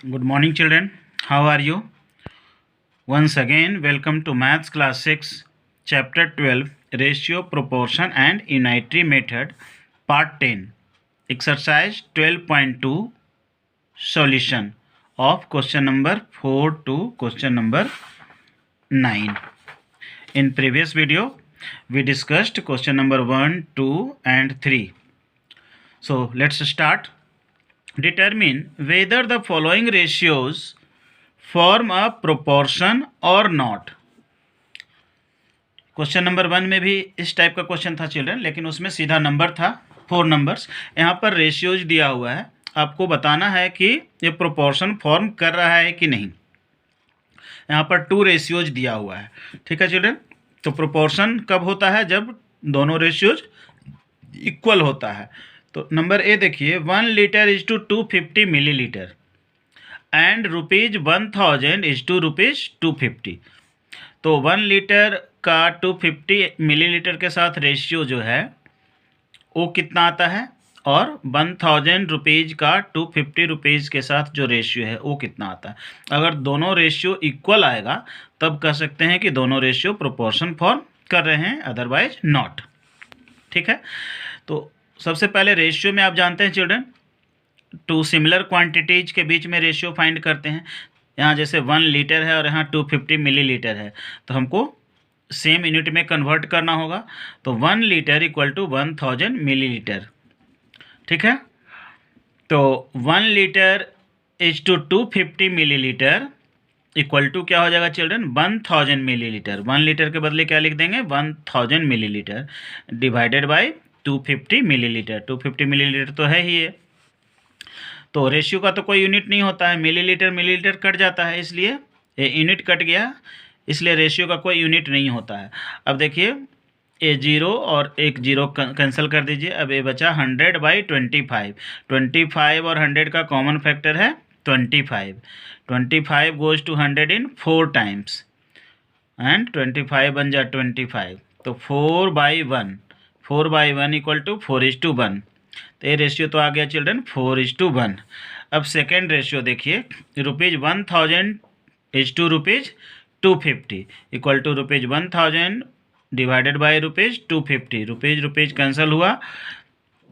Good morning, children. How are you? Once again, welcome to Maths Class 6, Chapter 12, Ratio, Proportion and Unitary Method, Part 10, Exercise 12.2, Solution of question number 4 to question number 9. In previous video, we discussed question number 1, 2 and 3. So, let's start. Determine whether the following ratios form a proportion और not. Question number 1 में भी इस type का question था children, लेकिन उसमें सीधा number था 4 नंबर्स। यहाँ पर रेशियोज दिया हुआ है, आपको बताना है कि ये प्रोपोर्शन फॉर्म कर रहा है कि नहीं। यहाँ पर 2 रेशियोज दिया हुआ है, ठीक है चिल्ड्रन। तो प्रोपोर्शन कब होता है? जब दोनों रेशियोज इक्वल होता है। तो नंबर ए देखिए, 1 litre is to 250 millilitre and ₹1000 is to ₹250। तो 1 लीटर का 250 मिलीलीटर के साथ रेशियो जो है वो कितना आता है, और 1000 रुपीज़ का 250 रुपीज़ के साथ जो रेशियो है वो कितना आता है। अगर दोनों रेशियो इक्वल आएगा तब कह सकते हैं कि दोनों रेशियो प्रोपोर्शन फॉर्म कर रहे हैं, अदरवाइज नॉट। ठीक है, तो सबसे पहले रेशियो में आप जानते हैं चिल्ड्रन, 2 सिमिलर क्वांटिटीज के बीच में रेशियो फाइंड करते हैं। यहाँ जैसे 1 लीटर है और यहाँ 250 मिलीलीटर है, तो हमको सेम यूनिट में कन्वर्ट करना होगा। तो 1 लीटर इक्वल टू 1000 मिलीलीटर। ठीक है, तो 1 litre is to 250 millilitre equal to क्या हो जाएगा चिल्ड्रन? 1000 मिलीलीटर। 1 लीटर के बदले क्या लिख देंगे? 1000 millilitre divided by 250 millilitre. 250 millilitre तो है ही है, तो रेशियो का तो कोई यूनिट नहीं होता है, मिलीलीटर मिलीलीटर कट जाता है, इसलिए ये यूनिट कट गया, इसलिए रेशियो का कोई यूनिट नहीं होता है। अब देखिए, ये 0 और एक 0 कैंसिल कर दीजिए। अब ये बचा 100/25। 25 और 100 का कॉमन फैक्टर है 25। 25 goes to 100 in 4 times and 25 बन जा 25। तो 4/1, 4/1 इक्वल टू 4:1। तो ये रेशियो तो आ गया चिल्ड्रन 4:1। अब सेकेंड रेशियो देखिए, ₹1000 is to ₹250 equal to ₹1000 divided by ₹250। Rupees cancel हुआ,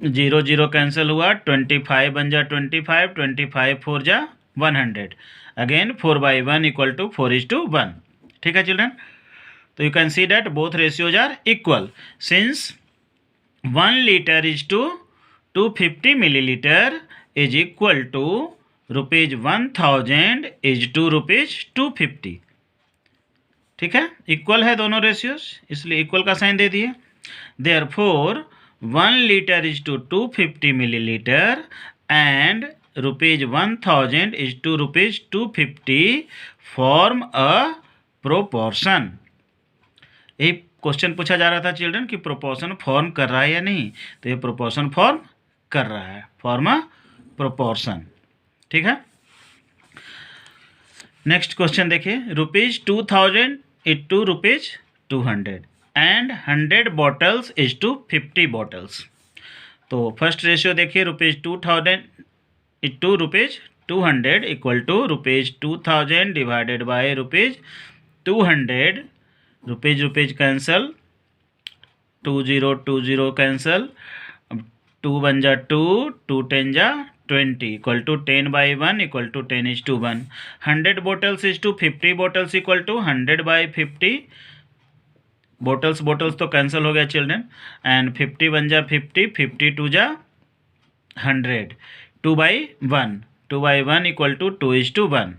0 0 कैंसिल हुआ, 25 बन जा 25, 25 4 जा 100, अगेन 4/1 इक्वल टू 4:1। ठीक है चिल्ड्रन, तो you can see that both ratios are equal since 1 litre is to 250 millilitre is equal to ₹1000 is to ₹250। ठीक है, इक्वल है दोनों रेशियोज, इसलिए इक्वल का साइन दे दिए। Therefore 1 litre is to 250 millilitre and ₹1000 is to ₹250 form a proportion. यही question पूछा जा रहा था चिल्ड्रन कि प्रोपोर्शन फॉर्म कर रहा है या नहीं, तो ये प्रोपोर्शन फॉर्म कर रहा है, फॉर्म अ प्रोपोर्शन। ठीक है, नेक्स्ट क्वेश्चन देखिए, ₹2000 is to ₹200 and 100 bottles is to 50 bottles. तो फर्स्ट रेशियो देखिए, ₹2000 is to ₹200 equal to ₹2000 divided by ₹200। Rupees cancel, 2 0 2 0 cancel, 2 बन जा 2, 2 10 जा 20 equal to 10/1 equal to 10:1। 100 bottles is to 50 bottles equal to 100/50। Bottles तो cancel हो गया children, and 50 बन जा 50, 52 जा 100, 2/1, 2/1 इक्वल टू 2:1।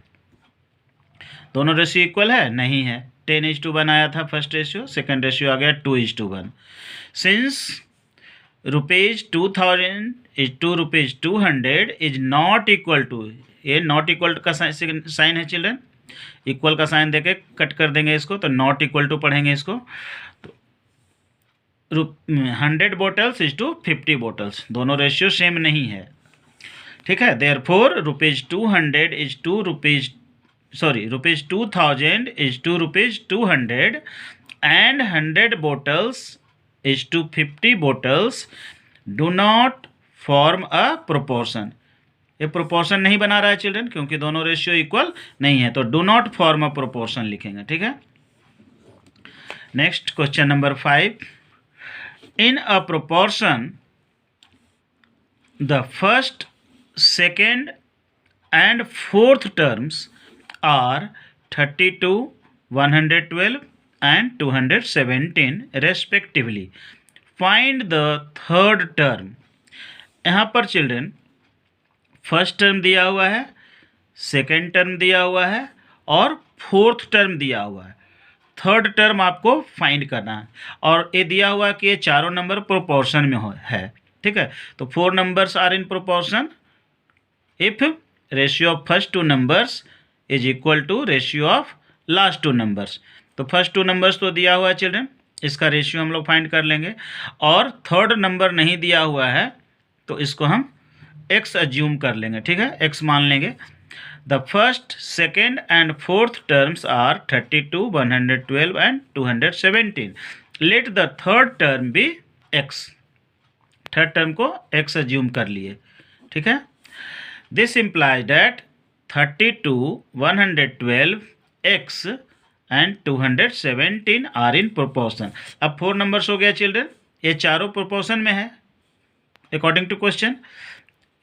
दोनों रेशियो इक्वल है? नहीं है। 10:1 आया था फर्स्ट रेशियो, सेकेंड रेशियो आ गया 2:1। Since ₹2000 is to ₹200 is not equal to, ये नॉट इक्वल का साइन है चिल्ड्रन, इक्वल का साइन देके कट कर देंगे इसको, तो नॉट इक्वल टू पढ़ेंगे इसको। तो 100 बॉटल्स इज टू 50 बॉटल्स, दोनों रेशियो सेम नहीं है। ठीक है, therefore ₹200 is to ₹2000 is to ₹200 and 100 bottles is to 50 bottles do not form a proportion। ये प्रोपोर्शन नहीं बना रहा है चिल्ड्रन, क्योंकि दोनों रेशियो इक्वल नहीं है, तो do not form a proportion लिखेंगे, ठीक है। Next question number 5, in a proportion the first, second and fourth terms are 32, 112 and 217 respectively. Find the third term. यहाँ पर चिल्ड्रन फर्स्ट टर्म दिया हुआ है, सेकेंड टर्म दिया हुआ है और फोर्थ टर्म दिया हुआ है। थर्ड टर्म आपको फाइंड करना है और ये दिया हुआ है कि ये चारों नंबर प्रोपोर्शन में है, ठीक है। तो 4 numbers are in proportion if ratio of first 2 numbers is equal to ratio of last 2 numbers. तो फर्स्ट 2 नंबर्स तो दिया हुआ है चिल्ड्रन, इसका रेशियो हम लोग फाइंड कर लेंगे, और थर्ड नंबर नहीं दिया हुआ है तो इसको हम x अज्यूम कर लेंगे, ठीक है, x मान लेंगे। The first, second and fourth terms are 32, 112 and 217। Let the third term be x। Third term को x अज्यूम कर लिए, ठीक है। This implies that 32, 112, x and 217 are in proportion. अब 4 नंबर्स हो गया चिल्ड्रन, ये चारों प्रोपोर्शन में है अकॉर्डिंग टू क्वेश्चन।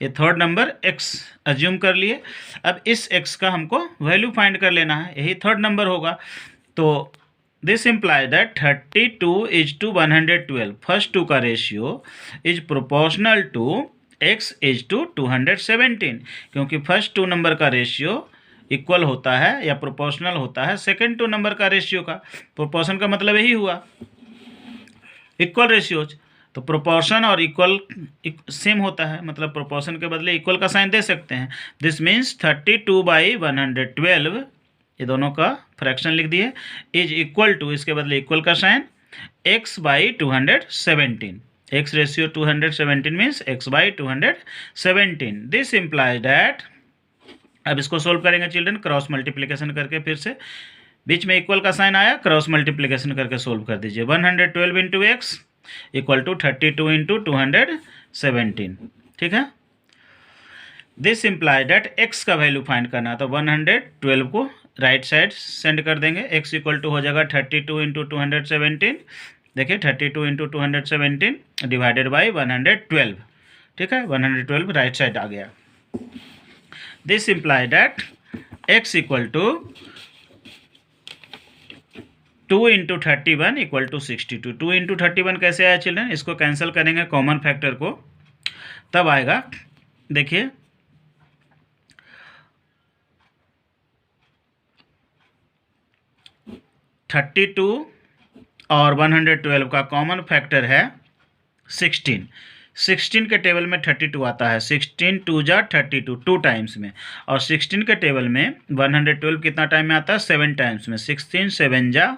ये थर्ड नंबर x अज्यूम कर लिए। अब इस x का हमको वैल्यू फाइंड कर लेना है, यही थर्ड नंबर होगा। तो this imply that 32 is to 112, first 2 का ratio is proportional to x is to 217, क्योंकि फर्स्ट 2 नंबर का रेशियो इक्वल होता है या प्रोपोर्शनल होता है सेकेंड 2 नंबर का रेशियो का। प्रोपोर्शन का मतलब यही हुआ इक्वल रेशियोज, तो प्रोपोर्शन और इक्वल सेम होता है, मतलब प्रोपोर्शन के बदले इक्वल का साइन दे सकते हैं। दिस मीन्स 32/112, ये दोनों का फ्रैक्शन लिख दिए, इज इक्वल टू, इसके बदले इक्वल का sign, x/217। x ratio 217 means x/217। This implies that, अब इसको सोल्व करेंगे चिल्ड्रन क्रॉस मल्टीप्लिकेशन करके, फिर से बीच में इक्वल का साइन आया, क्रॉस मल्टीप्लिकेशन करके सोल्व कर दीजिए। 112 into x equal to 32 into 217, ठीक है। दिस इम्प्लाई दैट x का वैल्यू फाइंड करना है, तो 112 को राइट साइड सेंड कर देंगे, x इक्वल टू हो जाएगा 32 इंटू 217। देखिए 32 इंटू 217 डिवाइडेड बाई 112, ठीक है, 112 राइट साइड आ गया। This imply that x equal to 2 into 31 equal to 62। 2 into 31 कैसे आया चिल्ड्रन, इसको कैंसिल करेंगे कॉमन फैक्टर को, तब आएगा, देखिए 32 और 112 का कॉमन फैक्टर है 16। 16 के टेबल में 32 आता है, 16 2 जा 32 2 टाइम्स में, और 16 के टेबल में 112 कितना टाइम में आता है, 7 टाइम्स में, 16 7 जा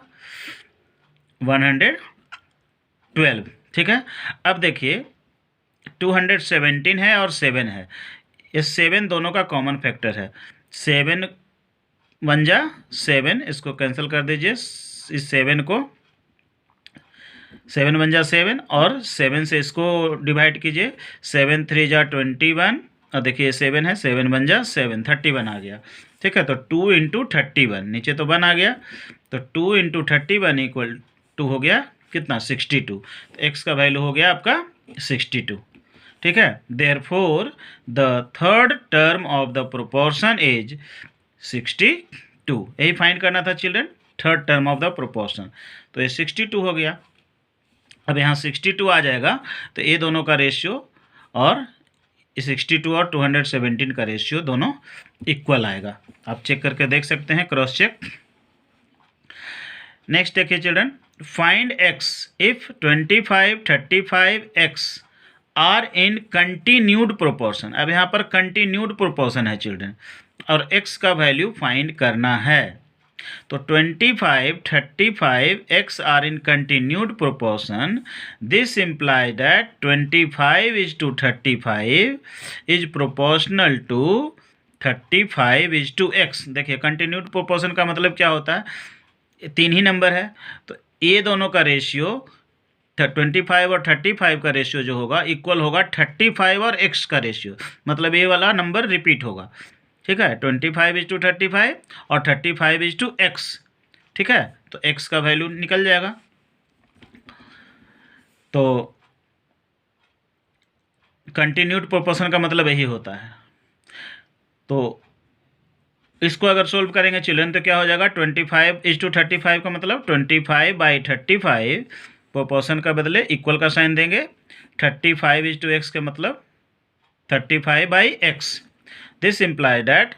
112, ठीक है। अब देखिए 217 है और 7 है, ये 7 दोनों का कॉमन फैक्टर है, 7 1 जा 7, इसको कैंसिल कर दीजिए, इस 7 को 7 1 जा 7 और 7 से इसको डिवाइड कीजिए, 7 3 जा 21, और देखिए 7 है, 7 1 जा 7, 31 आ गया, ठीक है। तो 2 इंटू 31, नीचे तो 1 आ गया, तो 2 इंटू 31 इक्वल टू हो गया कितना, 62। तो x का वैल्यू हो गया आपका 62, ठीक है। Therefore the third term of the proportion is 62। यही फाइंड करना था children, third term of the proportion, तो ये 62 हो गया। अब यहाँ 62 आ जाएगा, तो ये दोनों का रेशियो और 62 और 217 का रेशियो दोनों इक्वल आएगा, आप चेक करके देख सकते हैं, क्रॉस चेक। नेक्स्ट देखिए children, find x if 25 35 x are in continued proportion. अब यहाँ पर कंटिन्यूड प्रोपोर्शन है चिल्ड्रन, और x का वैल्यू फाइंड करना है, तो 25 35 x are in continued proportion. This imply that 25 is to 35 is proportional to 35 is to x। देखिए कंटिन्यूड प्रोपोर्शन का मतलब क्या होता है, 3 ही नंबर है, तो ये दोनों का रेशियो 25 और 35 का रेशियो जो होगा इक्वल होगा 35 और x का रेशियो, मतलब ये वाला नंबर रिपीट होगा। ठीक है, 25:35 और 35:x। ठीक है, तो x का वैल्यू निकल जाएगा। तो कंटिन्यूड प्रोपोर्शन का मतलब यही होता है। तो इसको अगर सोल्व करेंगे चिल्ड्रन तो क्या हो जाएगा, 25:35 का मतलब 25/35 प्रोपोर्शन का बदले इक्वल का साइन देंगे, 35:x के मतलब 35/x। दिस इम्प्लाई डैट,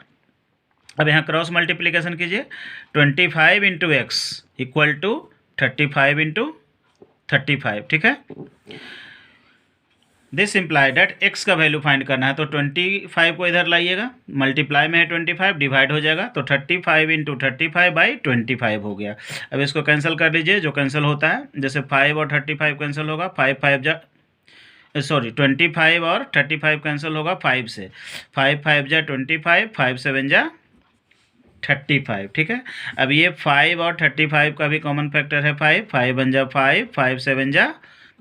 अब यहाँ क्रॉस मल्टीप्लीकेशन कीजिए, 25 × x इक्वल टू 35 × 35। ठीक है, दिस इम्प्लाई डैट x का वैल्यू फाइंड करना है, तो 25 को इधर लाइएगा, मल्टीप्लाई में है 25, डिवाइड हो जाएगा, तो 35 × 35/25 हो गया। अब इसको कैंसिल कर दीजिए, जो कैंसिल होता है, जैसे 5 और 35 कैंसिल होगा, 25 और 35 कैंसिल होगा 5 से, 5 5 जा 25, 5 7 जा 35। ठीक है, अब ये 5 और 35 का भी कॉमन फैक्टर है 5, 5 1 जा 5, 5 7 जा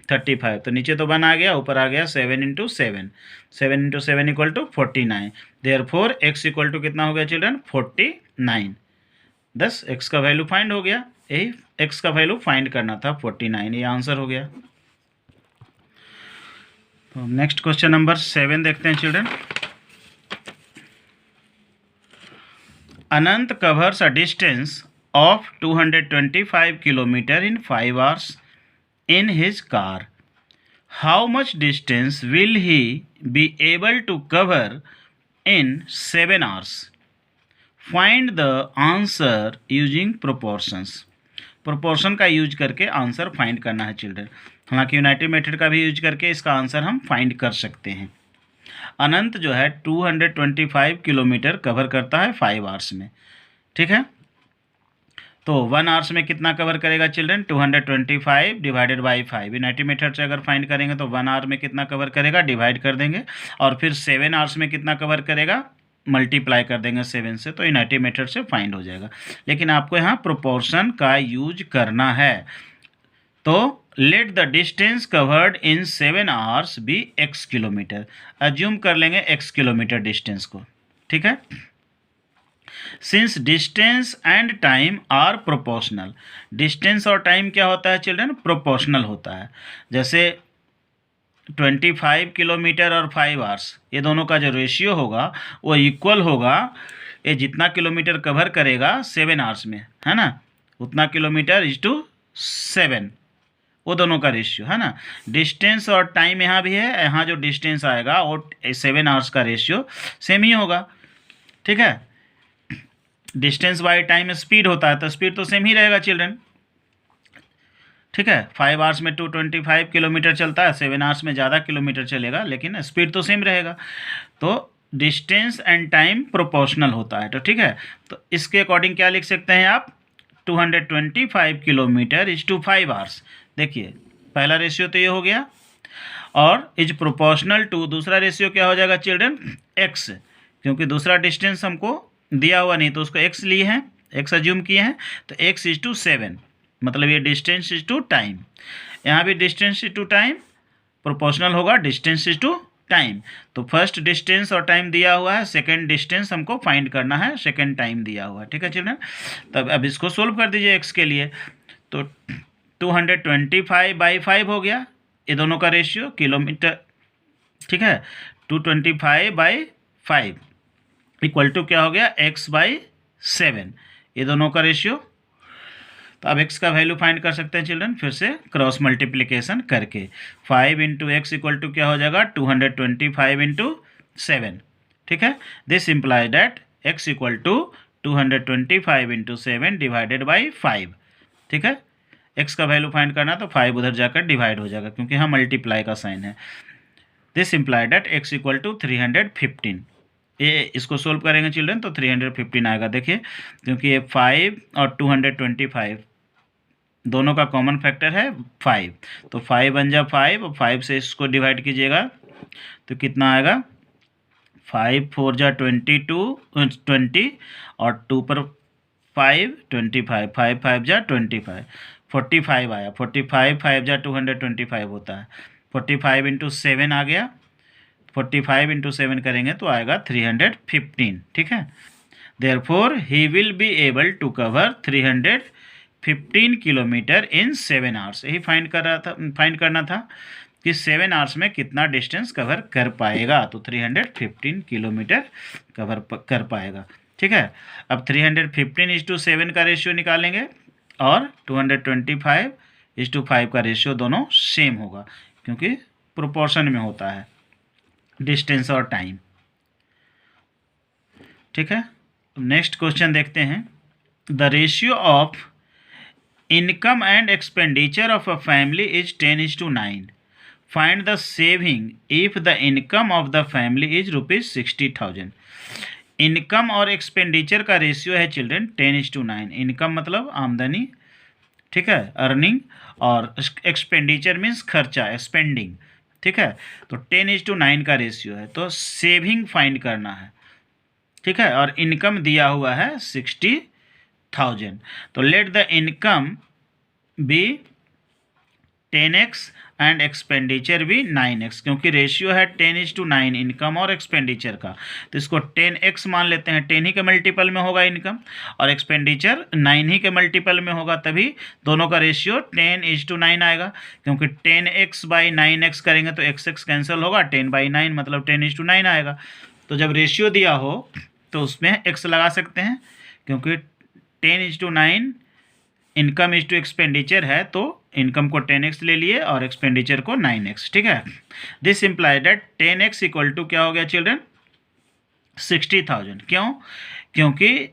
35, तो नीचे तो 1 आ गया, ऊपर आ गया 7 × 7, 7 × 7 equal to 49। Therefore x equal to कितना हो गया चिल्ड्रन, 49। दस x का वैल्यू फाइंड हो गया, यही x का वैल्यू फाइंड करना था 49, ये आंसर हो गया। तो नेक्स्ट क्वेश्चन नंबर 7 देखते हैं children. Anant covers a distance of 225 kilometer in 5 hours in his car. How much distance will he be able to cover in 7 hours? Find the answer using proportions. Proportion का use करके answer find करना है children. हालांकि United method का भी use करके इसका answer हम फाइंड कर सकते हैं। अनंत जो है 225 किलोमीटर कवर करता है 5 आवर्स में। ठीक है, तो 1 आवर्स में कितना कवर करेगा children, 225 divided by 5। United method से अगर फाइंड करेंगे तो 1 आवर में कितना कवर करेगा, डिवाइड कर देंगे, और फिर 7 आवर्स में कितना कवर करेगा, मल्टीप्लाई कर देंगे 7 से, तो यूनाइटेड मेथड से फाइंड हो जाएगा। लेकिन आपको यहाँ प्रोपोर्शन का यूज करना है। तो let the distance covered in 7 hours be x kilometre. Assume कर लेंगे x किलोमीटर डिस्टेंस को। ठीक है, since distance and time are proportional. Distance और टाइम क्या होता है चिल्ड्रन, प्रोपोर्शनल होता है। जैसे 25 किलोमीटर और 5 आवर्स, ये दोनों का जो रेशियो होगा वो इक्वल होगा, ये जितना किलोमीटर कवर करेगा 7 आवर्स में, है ना, उतना किलोमीटर इज टू 7, वो दोनों का रेशियो है ना। डिस्टेंस और टाइम यहाँ भी है, यहाँ जो डिस्टेंस आएगा वो 7 आवर्स का रेशियो सेम ही होगा। ठीक है, डिस्टेंस बाय टाइम स्पीड होता है, तो स्पीड तो सेम ही रहेगा चिल्ड्रन। ठीक है, 5 आवर्स में 225 किलोमीटर चलता है, 7 आवर्स में ज़्यादा किलोमीटर चलेगा, लेकिन स्पीड तो सेम रहेगा। तो डिस्टेंस एंड टाइम प्रोपोर्शनल होता है। तो ठीक है, तो इसके अकॉर्डिंग क्या लिख सकते हैं आप, 225 किलोमीटर इज टू 5 आवर्स। देखिए पहला रेशियो तो ये हो गया, और इज प्रोपोर्शनल टू दूसरा रेशियो क्या हो जाएगा चिल्ड्रन, x, क्योंकि दूसरा डिस्टेंस हमको दिया हुआ नहीं तो उसको x लिए हैं, x अज्यूम किए हैं, तो x इज टू 7, मतलब ये डिस्टेंस इज टू टाइम। यहाँ भी distance is to time, proportional होगा डिस्टेंस इज टू टाइम। तो फर्स्ट डिस्टेंस और टाइम दिया हुआ है, सेकंड डिस्टेंस हमको फाइंड करना है, सेकंड टाइम दिया हुआ है। ठीक है चिल्ड्रन, तब अब इसको सोल्व कर दीजिए x के लिए। तो 225/5 हो गया, ये दोनों का रेशियो किलोमीटर। ठीक है, 225/5 इक्वल टू क्या हो गया, x/7, ये दोनों का रेशियो। तो अब x का वैल्यू फाइंड कर सकते हैं चिल्ड्रन, फिर से क्रॉस मल्टीप्लिकेशन करके। 5 × x इक्वल टू क्या हो जाएगा, 225 × 7। ठीक है, this imply that x equal to 225 × 7 divided by 5। ठीक है, x का वैल्यू फाइंड करना तो 5 उधर जाकर डिवाइड हो जाएगा, क्योंकि यहाँ मल्टीप्लाई का साइन है। This imply that x equal to 315। ये इसको सोल्व करेंगे चिल्ड्रन तो 315 आएगा। देखिए क्योंकि ये 5 और 225 दोनों का कॉमन फैक्टर है 5, तो 5 बन जा 5, और 5 से इसको डिवाइड कीजिएगा तो कितना आएगा, 5 4 जा 20, और 2 पर 5 25, 5 5 जा 25, 45 आया, 45 5 जा 225 होता है, 45 इंटू 7 आ गया, 45 इंटू 7 करेंगे तो आएगा 315, ठीक है। Therefore he will be able to cover 315 kilometre in 7 hours. यही फाइंड करना था कि 7 आवर्स में कितना डिस्टेंस कवर कर पाएगा, तो 315 किलोमीटर कवर कर पाएगा, ठीक है। अब 315:7 का रेशियो निकालेंगे और 225:5 का रेशियो दोनों सेम होगा, क्योंकि प्रोपोर्शन में होता है डिस्टेंस और टाइम, ठीक है। नेक्स्ट क्वेश्चन देखते हैं। The ratio of income and expenditure of a family is 10:9। Find the saving if the income of the family is ₹60,000। Income और एक्सपेंडिचर का रेशियो है चिल्ड्रन 10:9। इनकम मतलब आमदनी, ठीक है, अर्निंग, और एक्सपेंडिचर मीन्स खर्चा, स्पेंडिंग, ठीक है। तो 10:9 का रेशियो है, तो सेविंग फाइंड करना है, ठीक है। और इनकम दिया हुआ है 60,000, तो let the income be 10x and expenditure भी 9x, क्योंकि रेशियो है 10:9 इनकम और एक्सपेंडिचर का, तो इसको 10x मान लेते हैं। 10 ही के मल्टीपल में होगा इनकम, और एक्सपेंडिचर 9 ही के मल्टीपल में होगा, तभी दोनों का रेशियो 10:9 आएगा। क्योंकि 10x/9x करेंगे तो x कैंसिल होगा, 10/9 मतलब 10:9 आएगा। तो जब रेशियो दिया हो तो उसमें x लगा सकते हैं, क्योंकि 10:9 इनकम इज टू एक्सपेंडिचर है, तो इनकम को 10x ले लिए और एक्सपेंडिचर को 9x, ठीक है। This imply that 10x equal to क्या हो गया चिल्ड्रन, 60,000। क्यों? क्योंकि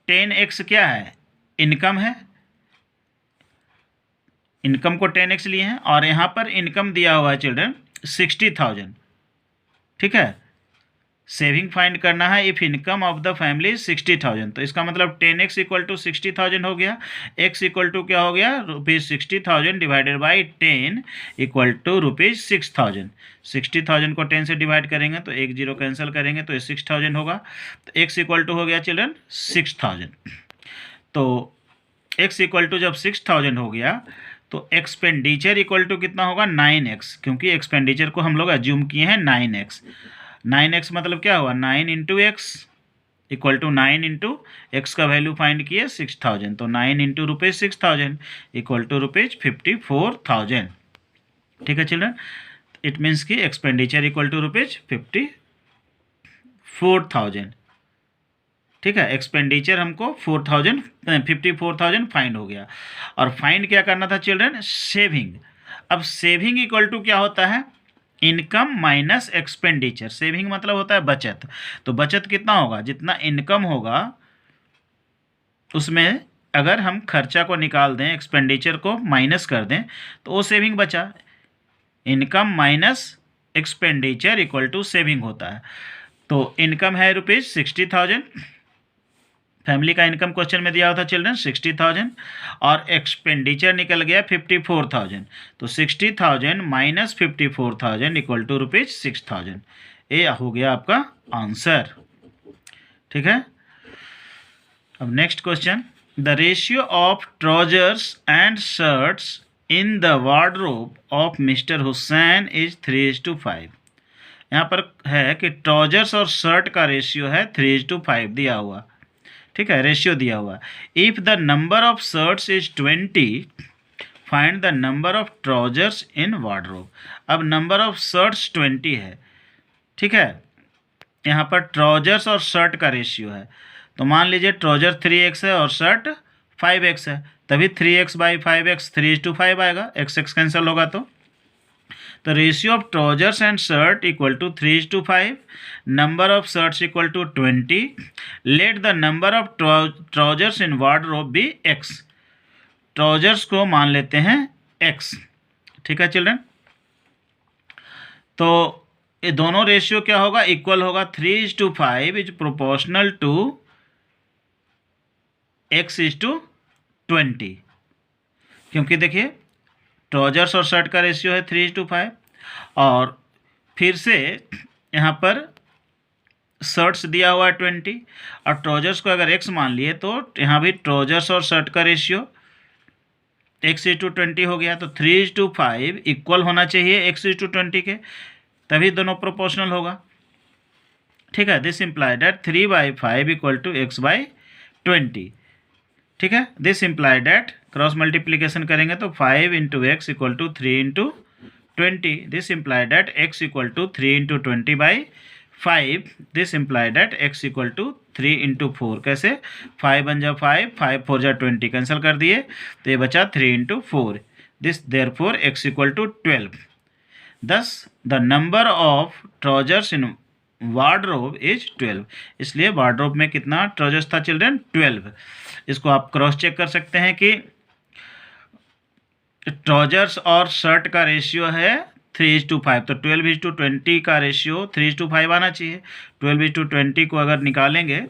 10x क्या है, इनकम है, इनकम को 10x लिए हैं, और यहाँ पर इनकम दिया हुआ है चिल्ड्रन 60,000, ठीक है। सेविंग फाइंड करना है if income of the family 60,000, तो इसका मतलब 10x इक्वल टू 60,000 हो गया। x इक्वल टू क्या हो गया, ₹60,000 डिवाइडेड बाई 10 इक्वल टू ₹6,000। 60,000 को 10 से डिवाइड करेंगे तो 1 0 कैंसिल करेंगे तो ये 6,000 होगा। तो x इक्वल टू हो गया चिल्ड्रन 6,000। तो x इक्वल टू जब 6,000 हो गया तो एक्सपेंडिचर इक्वल टू कितना होगा, 9x, क्योंकि एक्सपेंडिचर को हम लोग एज्यूम किए हैं 9x। 9x मतलब क्या हुआ, 9 into x equal to 9 into x का वैल्यू फाइंड किए 6,000, तो 9 इंटू ₹6,000 इक्वल टू ₹54,000, ठीक है चिल्ड्रन। इट मीन्स कि एक्सपेंडिचर इक्वल टू ₹54,000, ठीक है। एक्सपेंडिचर हमको 54,000 फाइंड हो गया। और फाइंड क्या करना था चिल्ड्रन, सेविंग। अब सेविंग इक्वल टू क्या होता है, इनकम माइनस एक्सपेंडिचर। सेविंग मतलब होता है बचत, तो बचत कितना होगा, जितना इनकम होगा उसमें अगर हम खर्चा को निकाल दें, एक्सपेंडिचर को माइनस कर दें, तो वो सेविंग बचा। Income minus expenditure equal to saving होता है। तो इनकम है ₹60,000, फैमिली का इनकम क्वेश्चन में दिया हुआ था चिल्ड्रन 60,000, और एक्सपेंडिचर निकल गया 54,000, तो 60,000 माइनस 54,000 इक्वल टू ₹6,000। ये हो गया आपका आंसर, ठीक है। अब next question, the ratio of trousers and shirts in the wardrobe of mister Hussain is 3:5। यहाँ पर है कि ट्राउजर्स और शर्ट का रेशियो है 3:5 दिया हुआ, ठीक है, रेशियो दिया हुआ। If the number of shirts is 20, find the number of trousers in wardrobe. अब नंबर ऑफ शर्ट्स 20 है, ठीक है। यहाँ पर ट्राउजर्स और शर्ट का रेशियो है, तो मान लीजिए ट्राउजर 3x है और शर्ट 5x है, तभी 3x/5x 3:5 आएगा, x कैंसिल होगा तो ratio of trousers and shirt equal to 3:5, number of shirts equal to 20, let the number of trousers in wardrobe be x। Trousers को मान लेते हैं x, ठीक है चिल्ड्रन। तो ये दोनों रेशियो क्या होगा, इक्वल होगा। 3:5 इज प्रोपोर्शनल टू x:20, क्योंकि देखिए ट्राउजर्स और शर्ट का रेशियो है 3:5, और फिर से यहाँ पर शर्ट्स दिया हुआ है 20, और ट्राउजर्स को अगर x मान लिए तो यहाँ भी ट्राउजर्स और शर्ट का रेशियो x/20 हो गया, तो 3:5 इक्वल होना चाहिए x/20 के, तभी दोनों प्रोपोर्शनल होगा। ठीक है, this imply that 3/5 equal to x/20। ठीक है, this imply that cross multiplication करेंगे तो 5 into x equal to 3 into 20। This imply that x equal to 3 into 20/5। This imply that x equal to 3 into 4। कैसे? 5 बन जा 5, 5 4 जा 20, कैंसिल कर दिए तो ये बचा 3 into 4। This therefore x equal to 12। Thus the number of trousers in wardrobe is 12। इसलिए वार्डरोब में कितना ट्राउजर्स था चिल्ड्रन? 12। इसको आप क्रॉस चेक कर सकते हैं कि ट्राउजर्स और शर्ट का रेशियो है 3:5, तो 12:20 का रेशियो 3:5 आना चाहिए। 12:20 को अगर निकालेंगे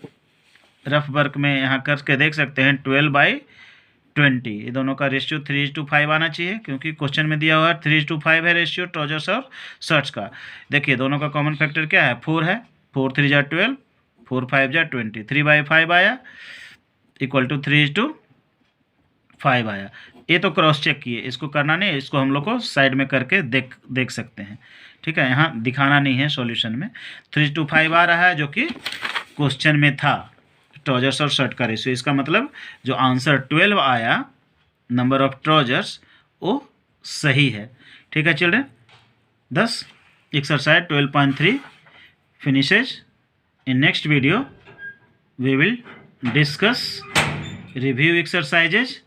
रफ वर्क में यहाँ करके देख सकते हैं 12/20, ये दोनों का रेशियो 3:5 आना चाहिए, क्योंकि क्वेश्चन में दिया हुआ है 3:5 है रेशियो ट्राउजर्स और शर्ट्स का। देखिए दोनों का कॉमन फैक्टर क्या है? 4 है, 4 3 जा 12, 4 5 जा 20, 3/5 आया इक्वल टू 3:5 आया। ये तो क्रॉस चेक किए, इसको करना नहीं, इसको हम लोग को साइड में करके देख सकते हैं। ठीक है, यहाँ दिखाना नहीं है सॉल्यूशन में। 3:5 आ रहा है जो कि क्वेश्चन में था ट्राउजर्स और शर्ट का रेशियो। इसका मतलब जो आंसर 12 आया नंबर ऑफ ट्राउजर्स वो सही है। ठीक है children, thus exercise 12.3 finishes. In next video we will discuss review exercises.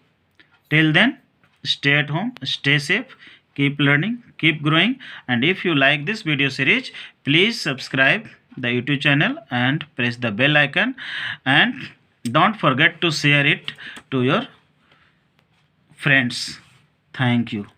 Till then, stay at home, stay safe, keep learning, keep growing, and if you like this video series, please subscribe the YouTube channel and press the bell icon, and don't forget to share it to your friends. Thank you.